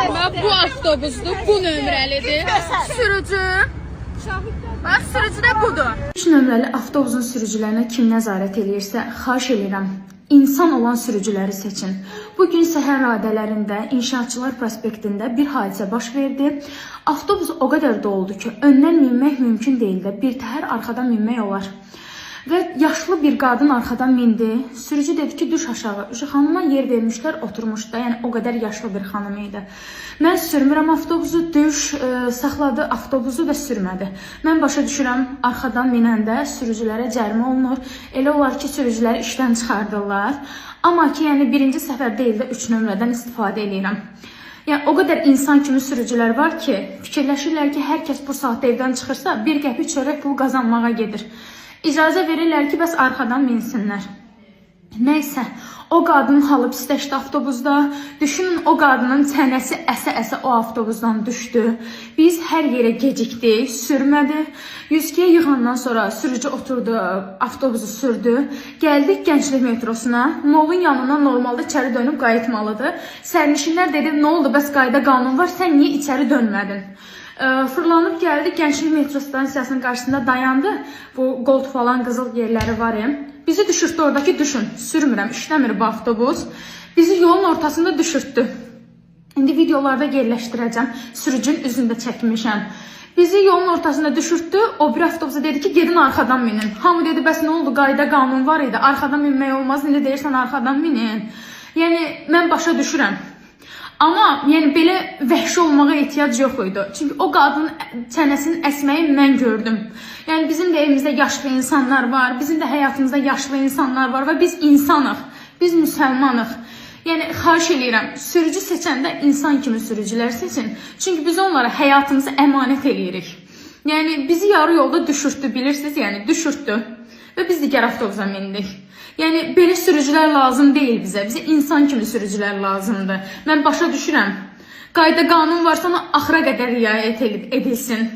Bu avtobusdur, bu nömrəlidir. Sürücü. Bax, sürücü də budur. 3 nömrəli avtobusun sürücülərinə kim nəzarət eləyirsə, xahiş edirəm, insan olan sürücüləri seçin. Bugün səhər radələrində İnşaatçılar prospektində bir hadisə baş verdi. Avtobus o qədər doldu ki, öndən minmək mümkün deyildi. Bir təhər arxadan minmək olar. Və yaşlı bir qadın arxadan mindi. Sürücü dedi ki, düş aşağı. Xanıma yer vermişlər, oturmuşdu. Yəni o qədər yaşlı bir xanım idi. Mən sürmürəm avtobusu, düş, saxladı avtobusu və sürmədi. Mən başa düşürəm, arxadan minəndə sürücülərə cərimə olunur. Elə olar ki, sürücüləri işdən çıxardırlar. Amma ki, yəni birinci səfər deyil də 3 nömrədən istifadə edirəm. Yəni o qədər insan kimi sürücülər var ki, fikirləşirlər ki, hər kəs bu saatda evdən çıxırsa, bir qəpik çörək pul qazanmağa gedir. İcazə verirlər ki, bəs arxadan minsinlər. Nəysə, o qadının halı pisləşdi avtobusda. Düşünün, o qadının çənəsi əsə-əsə o avtobusdan düşdü. Biz hər yerə gecikdik, sürmədi. 102-yə yığandan sonra sürücü oturdu, avtobusu sürdü. Gəldik Gənclik metrosuna. Molun yanından normalda içəri dönüb qayıtmalıdır. Sərnişinlər dedi, nə oldu, bəs qayda qanun var, sən niyə içəri dönmədin? Fırlanıb gəldi, Gənclik metro stansiyasının qarşısında dayandı. Bu qolt falan qızıl yerləri var. Bizi düşürtdü oradakı, düşün, sürmürəm, işləmir bu avtobus. Bizi yolun ortasında düşürtdü. İndi videolarda yerləşdirəcəm, sürücünün üzündə çəkmişəm. Bizi yolun ortasında düşürtdü, o bir avtobusa dedi ki, gedin arxadan minin. Hamı dedi, bəs nə oldu, qayda qanun var idi, arxadan minmək olmaz, indi deyirsən arxadan minin. Yəni, mən başa düşürəm. Amma yəni belə vəhşi olmağa ehtiyac yox idi. Çünki o qadının çənəsinin əsməyi mən gördüm. Yəni bizim də evimizdə yaşlı insanlar var, bizim də həyatımızda yaşlı insanlar var və biz insanıq, biz müsəlmanıq. Yəni xahiş eləyirəm, sürücü seçəndə insan kimi sürücülər seçin. Çünki biz onlara həyatımızı əmanət eləyirik. Yəni bizi yarı yolda düşürtdü, bilirsiniz, yəni düşürtdü və biz digər avtobusa mindik. Yəni, belə sürücülər lazım deyil bizə. Bizə insan kimi sürücülər lazımdır. Mən başa düşürəm. Qayda qanun varsa ona axıra qədər riayət edilsin.